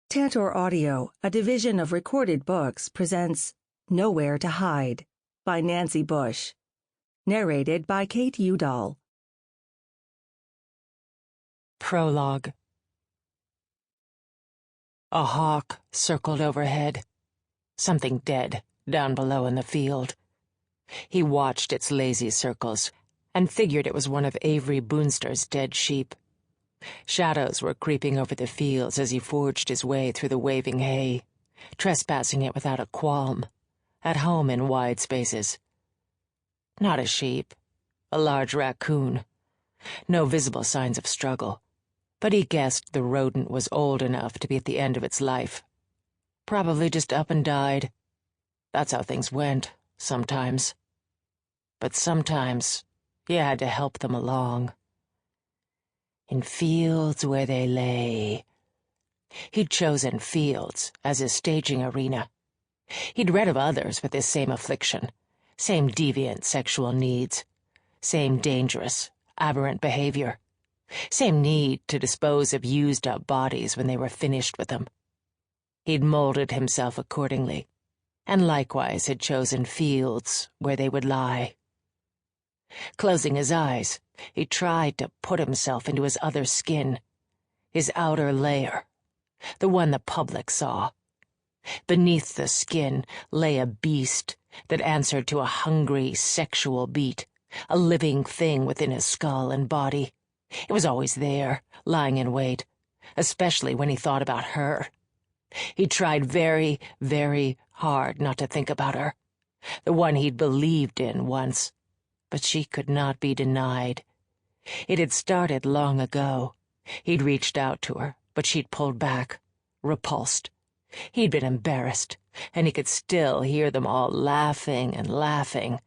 Tantor Audio, a division of Recorded Books, presents Nowhere to Hide by Nancy Bush. Narrated by Kate Udall. Prologue. A hawk circled overhead, something dead down below in the field. He watched its lazy circles and figured it was one of Avery Boonster's dead sheep. Shadows were creeping over the fields as he forged his way through the waving hay, trespassing it without a qualm, at home in wide spaces. Not a sheep, a large raccoon. No visible signs of struggle, but he guessed the rodent was old enough to be at the end of its life. Probably just up and died. That's how things went, sometimes. But sometimes you had to help them along. In fields where they lay. He'd chosen fields as his staging arena. He'd read of others with this same affliction, same deviant sexual needs, same dangerous, aberrant behavior, same need to dispose of used-up bodies when they were finished with them. He'd molded himself accordingly, and likewise had chosen fields where they would lie. Closing his eyes, he tried to put himself into his other skin, his outer layer, the one the public saw. Beneath the skin lay a beast that answered to a hungry, sexual beat, a living thing within his skull and body. It was always there, lying in wait, especially when he thought about her. He tried very, very hard not to think about her, the one he'd believed in once. But she could not be denied. It had started long ago. He'd reached out to her, but she'd pulled back, repulsed. He'd been embarrassed, and he could still hear them all laughing and laughing.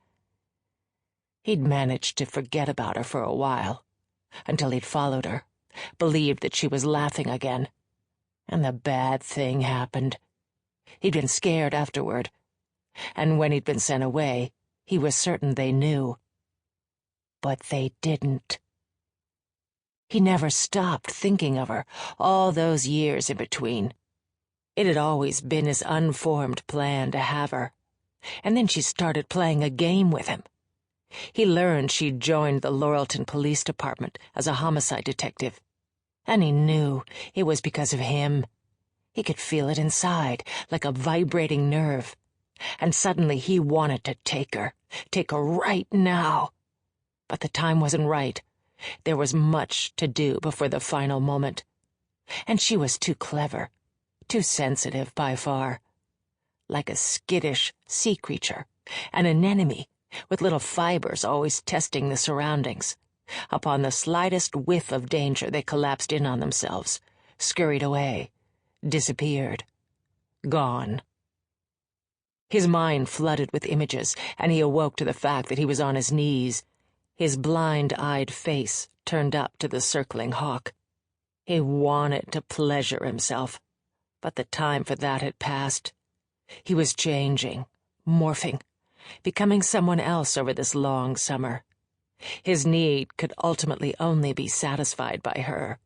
He'd managed to forget about her for a while, until he'd followed her, believed that she was laughing again. And the bad thing happened. He'd been scared afterward, and when he'd been sent away, he was certain they knew. But they didn't. He never stopped thinking of her all those years in between. It had always been his unformed plan to have her, and then she started playing a game with him. He learned she'd joined the Laurelton Police Department as a homicide detective, and he knew it was because of him. He could feel it inside, like a vibrating nerve, and suddenly he wanted to take her right now. But the time wasn't right. There was much to do before the final moment. And she was too clever, too sensitive by far. Like a skittish sea creature, an anemone, with little fibers always testing the surroundings. Upon the slightest whiff of danger, they collapsed in on themselves, scurried away, disappeared, gone. His mind flooded with images, and he awoke to the fact that he was on his knees, his blind-eyed face turned up to the circling hawk. He wanted to pleasure himself, but the time for that had passed. He was changing, morphing, becoming someone else over this long summer. His need could ultimately only be satisfied by her,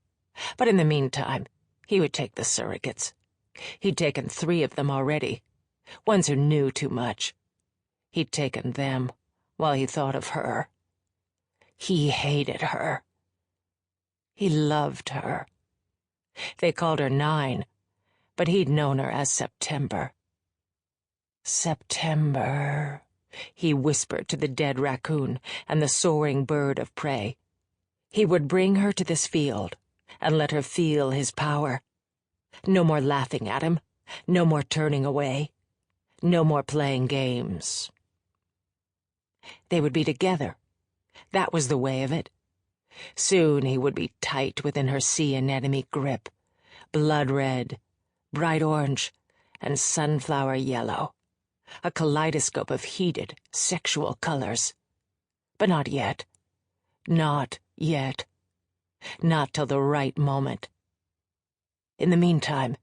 but in the meantime, he would take the surrogates. He'd taken 3 of them already, ones who knew too much. He'd taken them while he thought of her. He hated her. He loved her. They called her 9, but he'd known her as September. September, he whispered to the dead raccoon and the soaring bird of prey. He would bring her to this field and let her feel his power. No more laughing at him, no more turning away, no more playing games. They would be together. That was the way of it. Soon he would be tight within her sea anemone grip, blood red, bright orange, and sunflower yellow, a kaleidoscope of heated, sexual colors. But not yet. Not yet. Not till the right moment. In the meantime,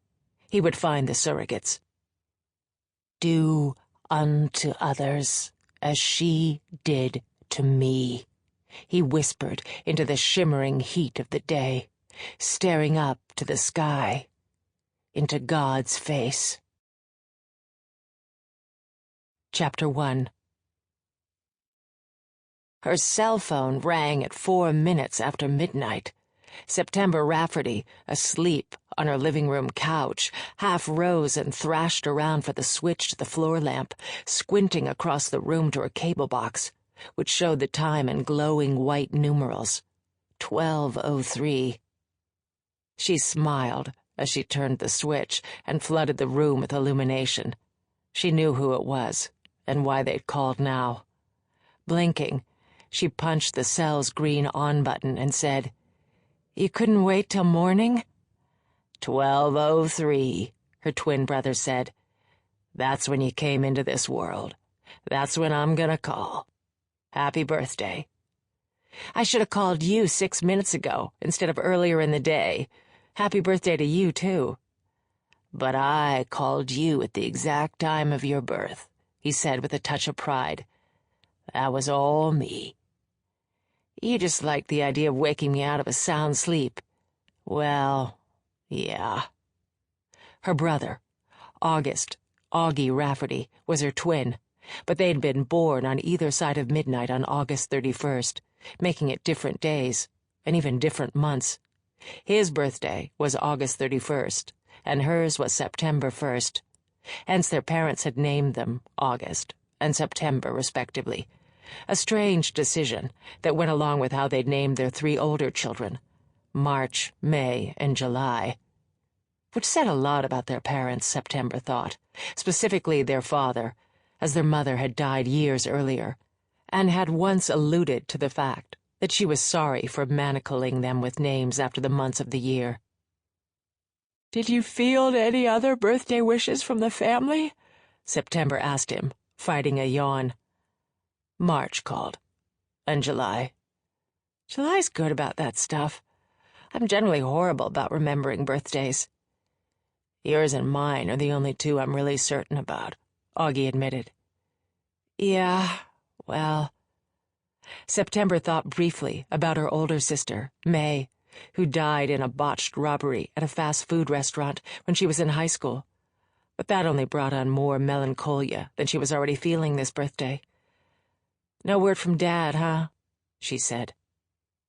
he would find the surrogates. Do unto others as she did to me, he whispered into the shimmering heat of the day, staring up to the sky. into God's face. Chapter 1. Her cell phone rang at 4 minutes after midnight. September Rafferty, asleep on her living room couch, half rose and thrashed around for the switch to the floor lamp, squinting across the room to her cable box, which showed the time in glowing white numerals. 12:03. She smiled as she turned the switch and flooded the room with illumination. She knew who it was and why they'd called now. Blinking, she punched the cell's green on button and said, "You couldn't wait till morning?" 12:03, her twin brother said. "That's when you came into this world. That's when I'm gonna call. Happy birthday." "I should have called you 6 minutes ago instead of earlier in the day. Happy birthday to you, too." "But I called you at the exact time of your birth," he said with a touch of pride. "That was all me. You just liked the idea of waking me out of a sound sleep. Well, yeah." Her brother, August, Augie Rafferty, was her twin, but they'd been born on either side of midnight on August 31st, making it different days, and even different months. His birthday was August 31st, and hers was September 1st. Hence their parents had named them August and September, respectively. A strange decision that went along with how they'd named their 3 older children, March, May, and July. Which said a lot about their parents, September thought, specifically their father, as their mother had died years earlier, and had once alluded to the fact that she was sorry for manacling them with names after the months of the year. "Did you field any other birthday wishes from the family?" September asked him, fighting a yawn. March called, and July. July's good about that stuff. I'm generally horrible about remembering birthdays. Yours and mine are the only 2 I'm really certain about, Augie admitted. Yeah, well... September thought briefly about her older sister, May, who died in a botched robbery at a fast food restaurant when she was in high school. But that only brought on more melancholia than she was already feeling this birthday. "No word from Dad, huh?" she said.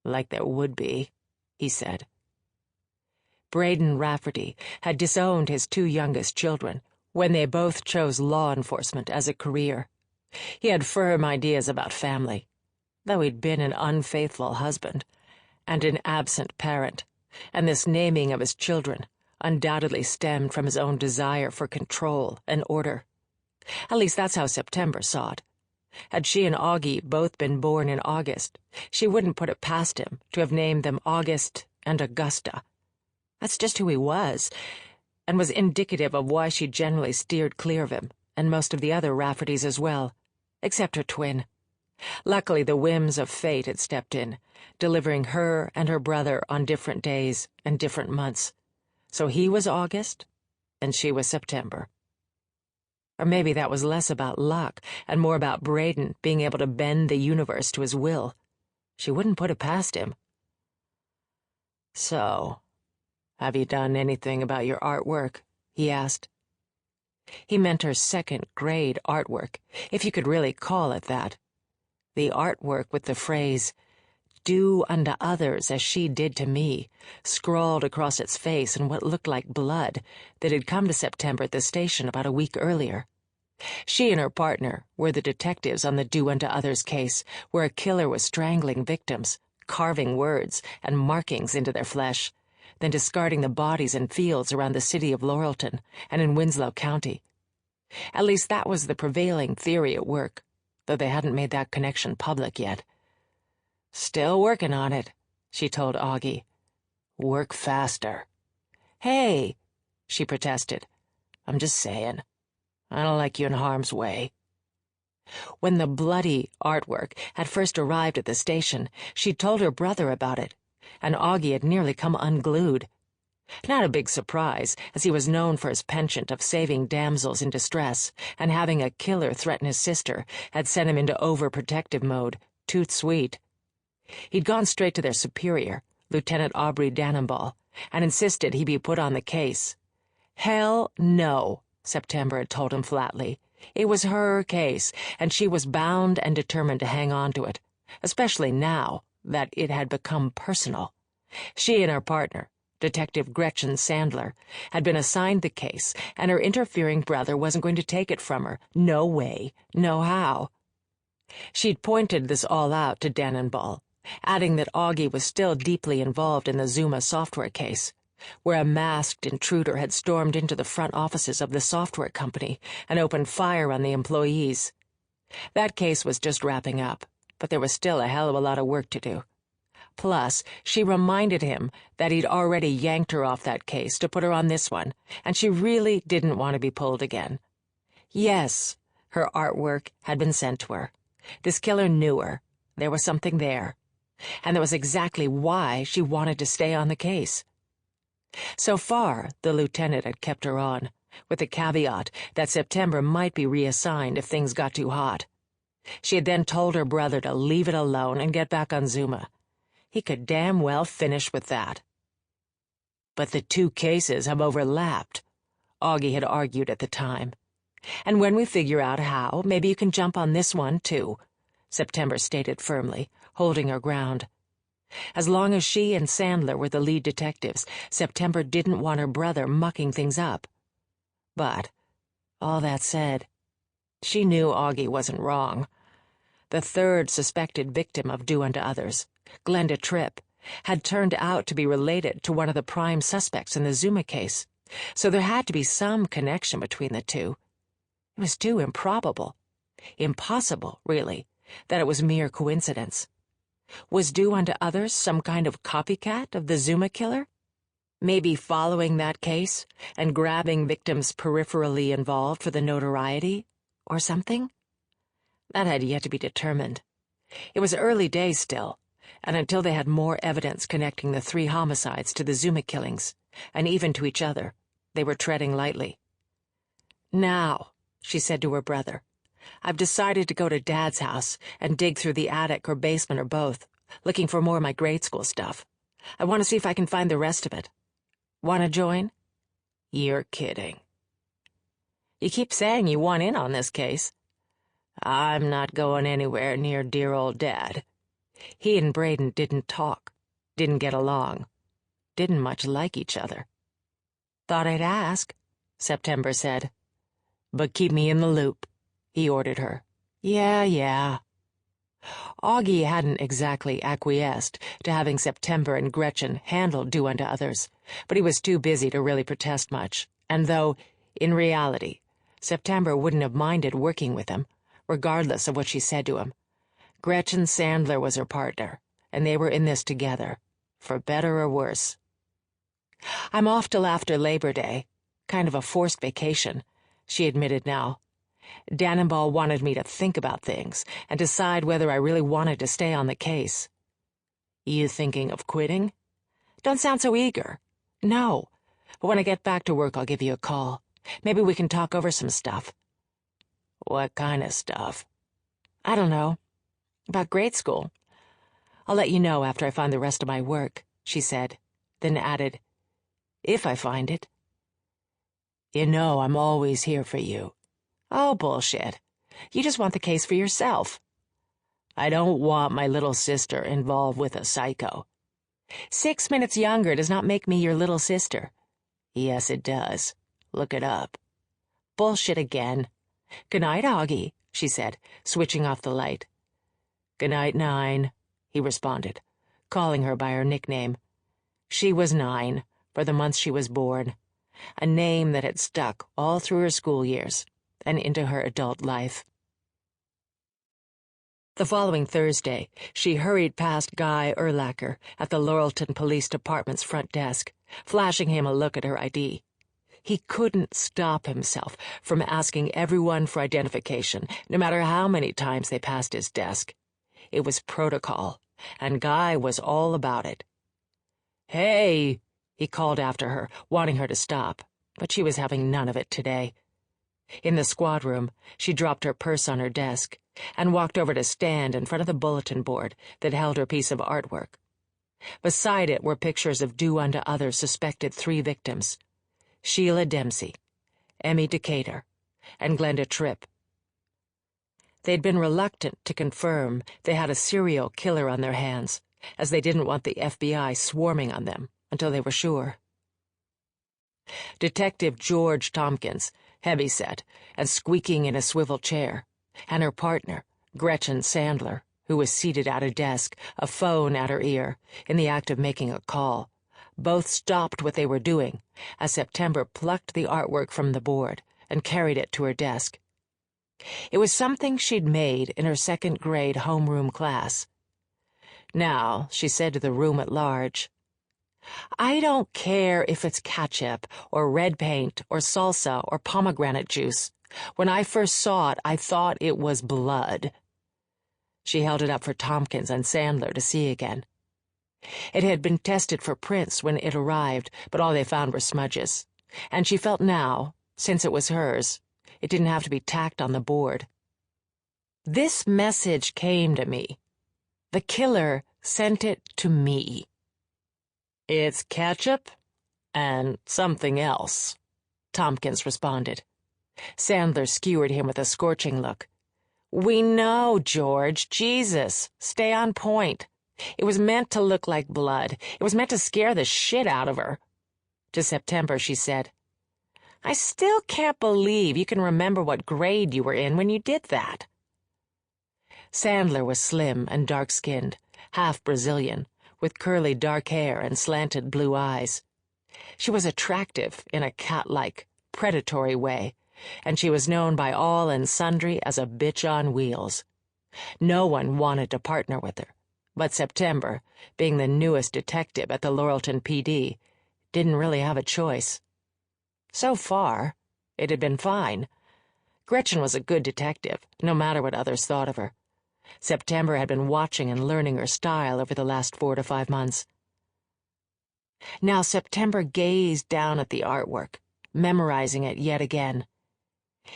"Like there would be," he said. Braden Rafferty had disowned his 2 youngest children when they both chose law enforcement as a career. He had firm ideas about family, though he'd been an unfaithful husband and an absent parent, and this naming of his children undoubtedly stemmed from his own desire for control and order. At least that's how September saw it. Had she and Augie both been born in August, she wouldn't put it past him to have named them August and Augusta. That's just who he was, and was indicative of why she generally steered clear of him, and most of the other Raffertys as well, except her twin. Luckily, the whims of fate had stepped in, delivering her and her brother on different days and different months. So he was August, and she was September. Or maybe that was less about luck and more about Braden being able to bend the universe to his will. She wouldn't put it past him. "So, have you done anything about your artwork?" he asked. He meant her 2nd grade artwork, if you could really call it that. The artwork with the phrase, "Do unto others as she did to me," scrawled across its face in what looked like blood that had come to September at the station about a week earlier. She and her partner were the detectives on the Do Unto Others case, where a killer was strangling victims, carving words and markings into their flesh, then discarding the bodies in fields around the city of Laurelton and in Winslow County. At least that was the prevailing theory at work, though they hadn't made that connection public yet. "Still working on it," she told Augie. "Work faster." "Hey," she protested. "I'm just saying. I don't like you in harm's way." When the bloody artwork had first arrived at the station, she'd told her brother about it, and Augie had nearly come unglued. Not a big surprise, as he was known for his penchant of saving damsels in distress, and having a killer threaten his sister had sent him into overprotective mode, toot sweet. He'd gone straight to their superior, Lieutenant Aubrey Dannenball, and insisted he be put on the case. Hell no, September had told him flatly. It was her case, and she was bound and determined to hang on to it, especially now that it had become personal. She and her partner, Detective Gretchen Sandler, had been assigned the case, and her interfering brother wasn't going to take it from her. No way, no how. She'd pointed this all out to Dannenball, adding that Augie was still deeply involved in the Zuma software case, where a masked intruder had stormed into the front offices of the software company and opened fire on the employees. That case was just wrapping up, but there was still a hell of a lot of work to do. Plus, she reminded him that he'd already yanked her off that case to put her on this one, and she really didn't want to be pulled again. Yes, her artwork had been sent to her. This killer knew her. There was something there. And that was exactly why she wanted to stay on the case. So far, the lieutenant had kept her on, with the caveat that September might be reassigned if things got too hot. She had then told her brother to leave it alone and get back on Zuma. He could damn well finish with that. But the two cases have overlapped, Augie had argued at the time. And when we figure out how, maybe you can jump on this one, too, September stated firmly, holding her ground. As long as she and Sandler were the lead detectives, September didn't want her brother mucking things up. But, all that said, she knew Augie wasn't wrong. The third suspected victim of Do Unto Others, Glenda Tripp, had turned out to be related to one of the prime suspects in the Zuma case, so there had to be some connection between the two. It was too improbable, impossible, really, that it was mere coincidence. Was Do Unto Others some kind of copycat of the Zuma killer? Maybe following that case and grabbing victims peripherally involved for the notoriety, or something? That had yet to be determined. It was early days still, and until they had more evidence connecting the 3 homicides to the Zuma killings, and even to each other, they were treading lightly. Now, she said to her brother, I've decided to go to Dad's house and dig through the attic or basement or both, looking for more of my grade school stuff. I want to see if I can find the rest of it. Want to join? You're kidding. You keep saying you want in on this case. I'm not going anywhere near dear old Dad. He and Braden didn't talk, didn't get along, didn't much like each other. Thought I'd ask, September said. But keep me in the loop, he ordered her. Yeah. Augie hadn't exactly acquiesced to having September and Gretchen handle Do Unto Others, but he was too busy to really protest much, and though, in reality, September wouldn't have minded working with him, regardless of what she said to him. Gretchen Sandler was her partner, and they were in this together, for better or worse. I'm off till after Labor Day, kind of a forced vacation, she admitted now. Dannenball wanted me to think about things and decide whether I really wanted to stay on the case. You thinking of quitting? Don't sound so eager. No, but when I get back to work I'll give you a call. Maybe we can talk over some stuff. What kind of stuff? I don't know. About grade school. I'll let you know after I find the rest of my work, she said, then added, if I find it. You know I'm always here for you. Oh, bullshit. You just want the case for yourself. I don't want my little sister involved with a psycho. 6 minutes younger does not make me your little sister. Yes, it does. Look it up. Bullshit again. Good night, Augie, she said, switching off the light. Good night, 9, he responded, calling her by her nickname. She was 9, for the month she was born, a name that had stuck all through her school years and into her adult life. The following Thursday, she hurried past Guy Urlacher at the Laurelton Police Department's front desk, flashing him a look at her ID. He couldn't stop himself from asking everyone for identification, no matter how many times they passed his desk. It was protocol, and Guy was all about it. Hey, he called after her, wanting her to stop, but she was having none of it today. In the squad room, she dropped her purse on her desk and walked over to stand in front of the bulletin board that held her piece of artwork. Beside it were pictures of Do Unto Others' suspected 3 victims. Sheila Dempsey, Emmy Decatur, and Glenda Tripp. They'd been reluctant to confirm they had a serial killer on their hands, as they didn't want the FBI swarming on them until they were sure. Detective George Tompkins, heavyset and squeaking in a swivel chair, and her partner, Gretchen Sandler, who was seated at a desk, a phone at her ear, in the act of making a call, both stopped what they were doing as September plucked the artwork from the board and carried it to her desk. It was something she'd made in her second-grade homeroom class. Now, she said to the room at large, "I don't care if it's ketchup or red paint or salsa or pomegranate juice. When I first saw it, I thought it was blood." She held it up for Tompkins and Sandler to see again. It had been tested for prints when it arrived, but all they found were smudges. And she felt now, since it was hers, it didn't have to be tacked on the board. "This message came to me. The killer sent it to me. It's ketchup and something else," Tompkins responded. Sandler skewered him with a scorching look. "We know, George. Jesus, stay on point. It was meant to look like blood. It was meant to scare the shit out of her." To September, she said, "I still can't believe you can remember what grade you were in when you did that." Sandler was slim and dark-skinned, half Brazilian, with curly dark hair and slanted blue eyes. She was attractive in a cat-like, predatory way, and she was known by all and sundry as a bitch on wheels. No one wanted to partner with her, but September, being the newest detective at the Laurelton PD, didn't really have a choice. So far, it had been fine. Gretchen was a good detective, no matter what others thought of her. September had been watching and learning her style over the last 4 to 5 months. Now September gazed down at the artwork, memorizing it yet again.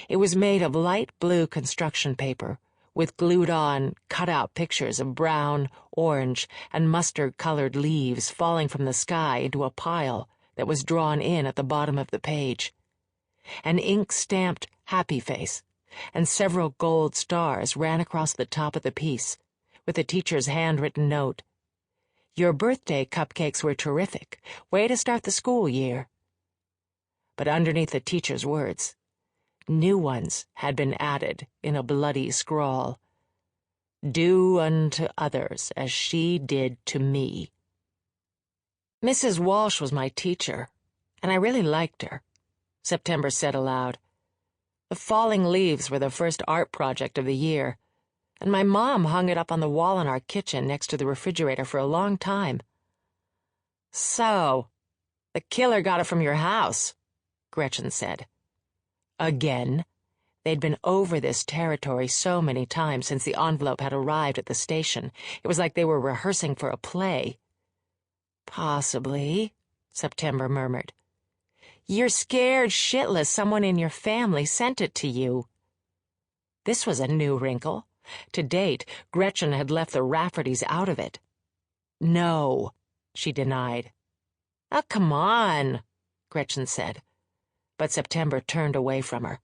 It was made of light blue construction paper, with glued-on, cut-out pictures of brown, orange, and mustard-colored leaves falling from the sky into a pile that was drawn in at the bottom of the page. An ink-stamped happy face and several gold stars ran across the top of the piece, with the teacher's handwritten note, "Your birthday cupcakes were terrific. Way to start the school year." But underneath the teacher's words, new ones had been added in a bloody scrawl. "Do unto others as she did to me." "Mrs. Walsh was my teacher, and I really liked her," September said aloud. "The falling leaves were the first art project of the year, and my mom hung it up on the wall in our kitchen next to the refrigerator for a long time." "So, the killer got it from your house," Gretchen said. Again, they'd been over this territory so many times since the envelope had arrived at the station. It was like they were rehearsing for a play. "Possibly," September murmured. "You're scared shitless someone in your family sent it to you." This was a new wrinkle. To date, Gretchen had left the Raffertys out of it. "No," she denied. "Oh, come on," Gretchen said. But September turned away from her.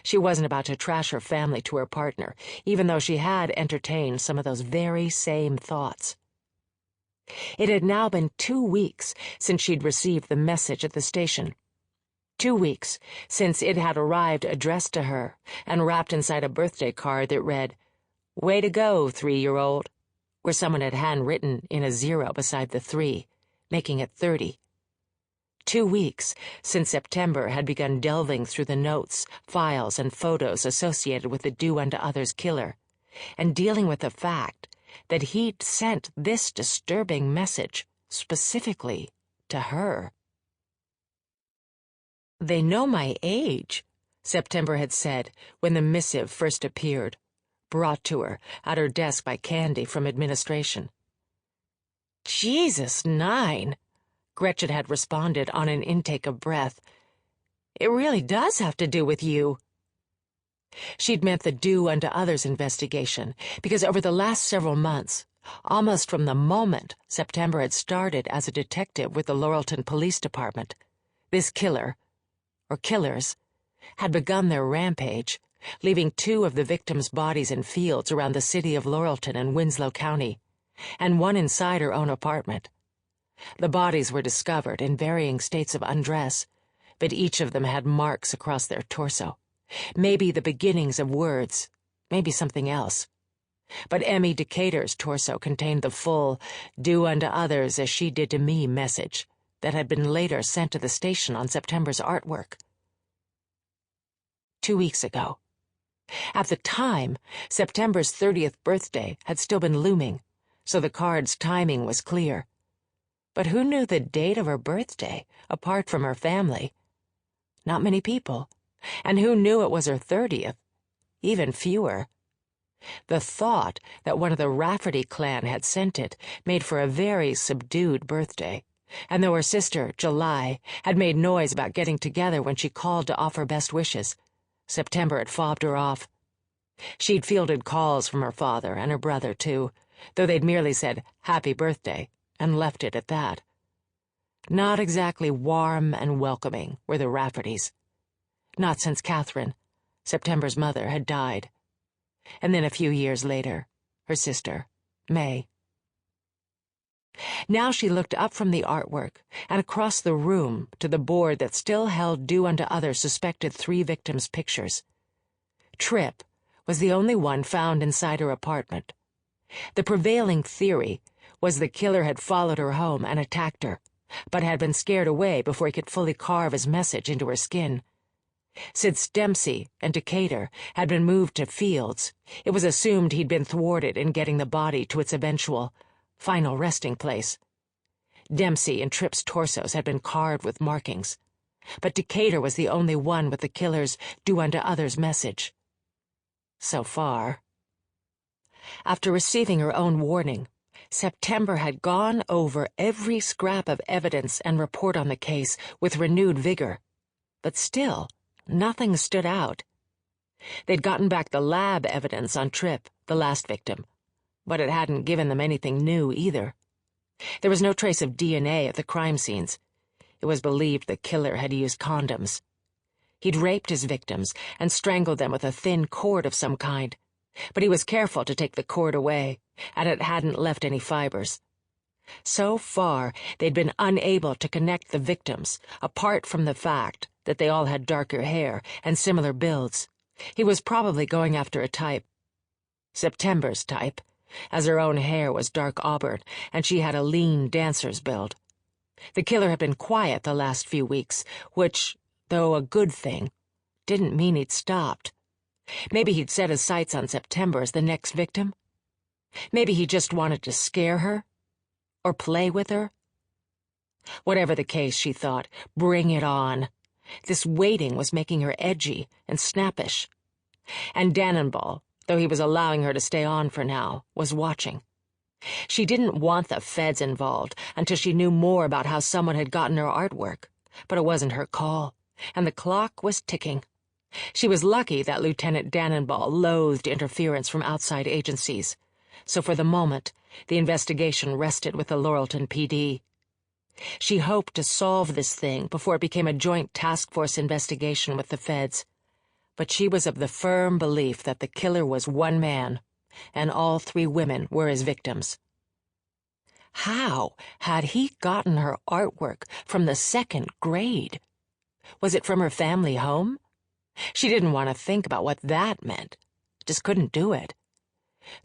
She wasn't about to trash her family to her partner, even though she had entertained some of those very same thoughts. It had now been 2 weeks since she'd received the message at the station. 2 weeks since it had arrived addressed to her and wrapped inside a birthday card that read, "Way to go, 3-year-old," where someone had handwritten in a 0 beside the 3, making it 30. 2 weeks since September had begun delving through the notes, files, and photos associated with the Do Unto Others killer, and dealing with the fact that he'd sent this disturbing message specifically to her. "They know my age," September had said when the missive first appeared, brought to her at her desk by Candy from administration. "Jesus, 9," Gretchen had responded on an intake of breath. "It really does have to do with you." She'd meant the Do Unto Others investigation, because over the last several months, almost from the moment September had started as a detective with the Laurelton Police Department, this killer, or killers, had begun their rampage, leaving 2 of the victims' bodies in fields around the city of Laurelton in Winslow County, and 1 inside her own apartment. The bodies were discovered in varying states of undress, but each of them had marks across their torso. Maybe the beginnings of words, maybe something else. But Emmy Decatur's torso contained the full, "Do unto others as she did to me" message that had been later sent to the station on September's artwork. 2 weeks ago. At the time, September's 30th birthday had still been looming, so the card's timing was clear. But who knew the date of her birthday, apart from her family? Not many people. And who knew it was her 30th? Even fewer. The thought that one of the Rafferty clan had sent it made for a very subdued birthday, and though her sister, July, had made noise about getting together when she called to offer best wishes, September had fobbed her off. She'd fielded calls from her father and her brother, too, though they'd merely said, "Happy birthday," and left it at that. Not exactly warm and welcoming were the Raffertys. Not since Catherine, September's mother, had died. And then a few years later, her sister, May. Now she looked up from the artwork and across the room to the board that still held "Do unto others" suspected 3 victims' pictures. Tripp was the only one found inside her apartment. The prevailing theory was the killer had followed her home and attacked her, but had been scared away before he could fully carve his message into her skin. Since Dempsey and Decatur had been moved to Fields, it was assumed he'd been thwarted in getting the body to its eventual, final resting place. Dempsey and Tripp's torsos had been carved with markings, but Decatur was the only one with the killer's "Do unto others" message. So far. After receiving her own warning, September had gone over every scrap of evidence and report on the case with renewed vigor, but still nothing stood out. They'd gotten back the lab evidence on Tripp, the last victim, but it hadn't given them anything new either. There was no trace of DNA at the crime scenes. It was believed the killer had used condoms. He'd raped his victims and strangled them with a thin cord of some kind, but he was careful to take the cord away, and it hadn't left any fibers. So far, they'd been unable to connect the victims, apart from the fact that they all had darker hair and similar builds. He was probably going after a type. September's type, as her own hair was dark auburn, and she had a lean dancer's build. The killer had been quiet the last few weeks, which, though a good thing, didn't mean he'd stopped. Maybe he'd set his sights on September as the next victim. Maybe he just wanted to scare her, or play with her. Whatever the case, she thought, bring it on. This waiting was making her edgy and snappish. And Dannenball, though he was allowing her to stay on for now, was watching. She didn't want the feds involved until she knew more about how someone had gotten her artwork, but it wasn't her call, and the clock was ticking. She was lucky that Lieutenant Dannenball loathed interference from outside agencies, so for the moment, the investigation rested with the Laurelton PD. She hoped to solve this thing before it became a joint task force investigation with the feds, but she was of the firm belief that the killer was one man, and all 3 women were his victims. How had he gotten her artwork from the 2nd grade? Was it from her family home? She didn't want to think about what that meant. Just couldn't do it.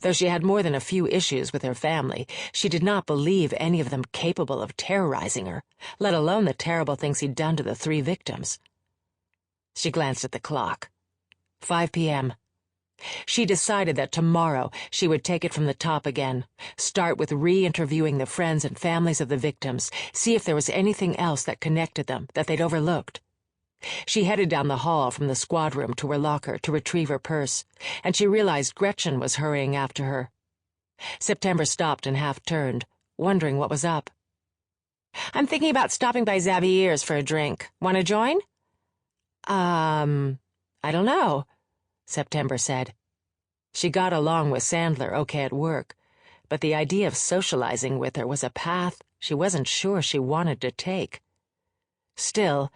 Though she had more than a few issues with her family, she did not believe any of them capable of terrorizing her, let alone the terrible things he'd done to the 3 victims. She glanced at the clock. 5 p.m. She decided that tomorrow she would take it from the top again, start with re-interviewing the friends and families of the victims, see if there was anything else that connected them that they'd overlooked. She headed down the hall from the squad room to her locker to retrieve her purse, and she realized Gretchen was hurrying after her. September stopped and half-turned, wondering what was up. "I'm thinking about stopping by Xavier's for a drink. Want to join?" I don't know," September said. She got along with Sandler okay at work, but the idea of socializing with her was a path she wasn't sure she wanted to take. Still,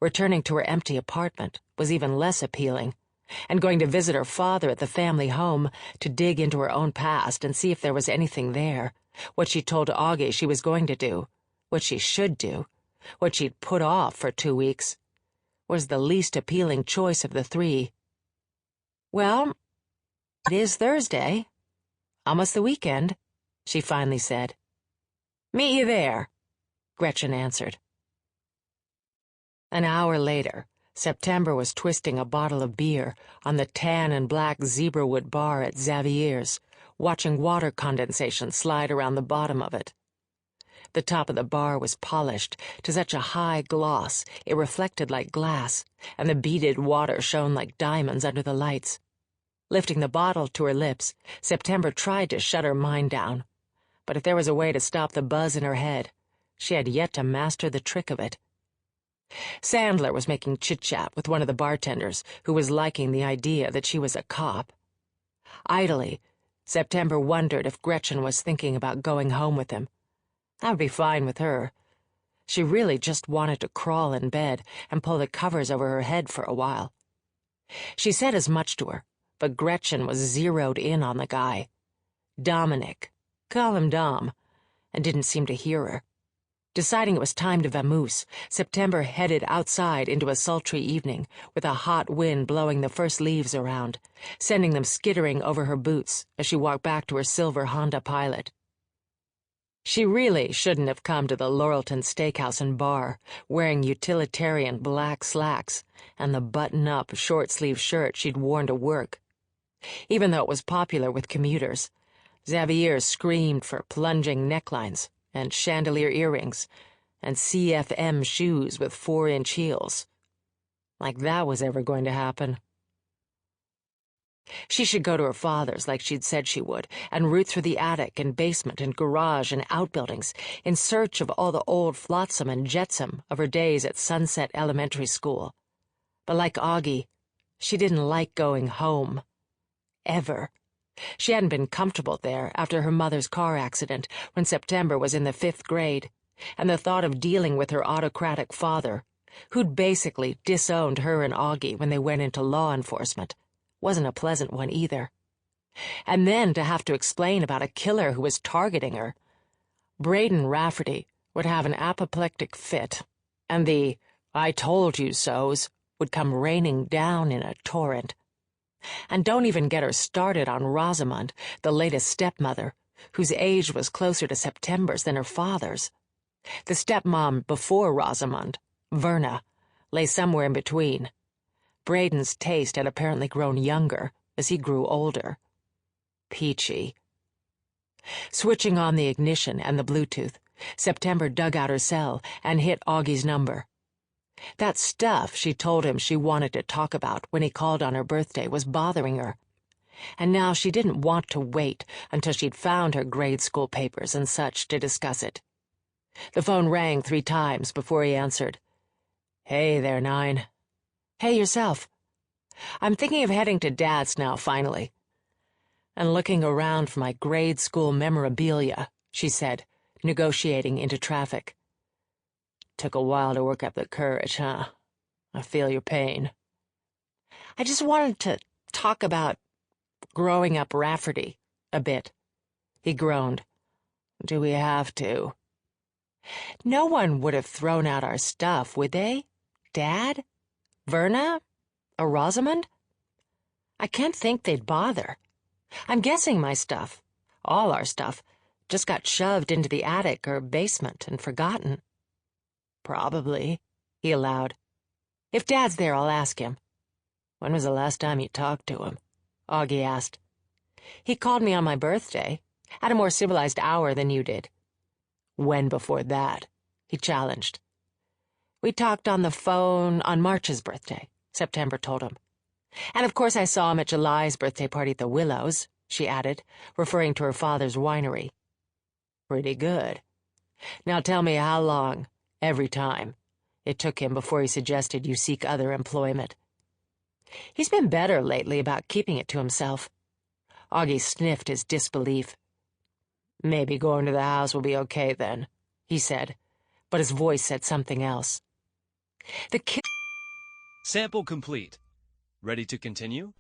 Returning to her empty apartment was even less appealing, and going to visit her father at the family home to dig into her own past and see if there was anything there, what she told Augie she was going to do, what she should do, what she'd put off for 2 weeks, was the least appealing choice of the three. "Well, it is Thursday. Almost the weekend," she finally said. "Meet you there," Gretchen answered. An hour later, September was twisting a bottle of beer on the tan and black zebrawood bar at Xavier's, watching water condensation slide around the bottom of it. The top of the bar was polished to such a high gloss it reflected like glass, and the beaded water shone like diamonds under the lights. Lifting the bottle to her lips, September tried to shut her mind down, but if there was a way to stop the buzz in her head, she had yet to master the trick of it. Sandler was making chit-chat with one of the bartenders who was liking the idea that she was a cop. Idly, September wondered if Gretchen was thinking about going home with him. That would be fine with her. She really just wanted to crawl in bed and pull the covers over her head for a while. She said as much to her, but Gretchen was zeroed in on the guy. Dominic, call him Dom, and didn't seem to hear her. Deciding it was time to vamoose, September headed outside into a sultry evening, with a hot wind blowing the first leaves around, sending them skittering over her boots as she walked back to her silver Honda Pilot. She really shouldn't have come to the Laurelton Steakhouse and Bar, wearing utilitarian black slacks and the button-up, short-sleeve shirt she'd worn to work. Even though it was popular with commuters, Xavier screamed for plunging necklines and chandelier earrings, and CFM shoes with 4-inch heels. Like that was ever going to happen. She should go to her father's like she'd said she would, and root through the attic and basement and garage and outbuildings in search of all the old flotsam and jetsam of her days at Sunset Elementary School. But like Augie, she didn't like going home. Ever. She hadn't been comfortable there after her mother's car accident when September was in the 5th grade, and the thought of dealing with her autocratic father, who'd basically disowned her and Augie when they went into law enforcement, wasn't a pleasant one either. And then to have to explain about a killer who was targeting her. Braden Rafferty would have an apoplectic fit, and the "I told you so's" would come raining down in a torrent. And don't even get her started on Rosamond, the latest stepmother, whose age was closer to September's than her father's. The stepmom before Rosamond, Verna, lay somewhere in between. Braden's taste had apparently grown younger as he grew older. Peachy. Switching on the ignition and the Bluetooth, September dug out her cell and hit Augie's number. That stuff she told him she wanted to talk about when he called on her birthday was bothering her, and now she didn't want to wait until she'd found her grade school papers and such to discuss it. The phone rang 3 times before he answered. "Hey there, Nine." "Hey, yourself. I'm thinking of heading to Dad's now, finally." "And looking around for my grade school memorabilia," she said, negotiating into traffic. "Took a while to work up the courage, huh? I feel your pain." "I just wanted to talk about growing up Rafferty a bit." He groaned. "Do we have to?" "No one would have thrown out our stuff, would they? Dad? Verna? Or Rosamond? I can't think they'd bother. I'm guessing my stuff, all our stuff, just got shoved into the attic or basement and forgotten." "Probably," he allowed. "If Dad's there, I'll ask him." "When was the last time you talked to him?" Augie asked. "He called me on my birthday, at a more civilized hour than you did." "When before that?" he challenged. "We talked on the phone on March's birthday," September told him. "And of course I saw him at July's birthday party at the Willows," she added, referring to her father's winery. "Pretty good. Now tell me how long, every time, it took him before he suggested you seek other employment." "He's been better lately about keeping it to himself." Augie sniffed his disbelief. "Maybe going to the house will be okay then," he said, but his voice said something else. "The kid Sample complete. Ready to continue?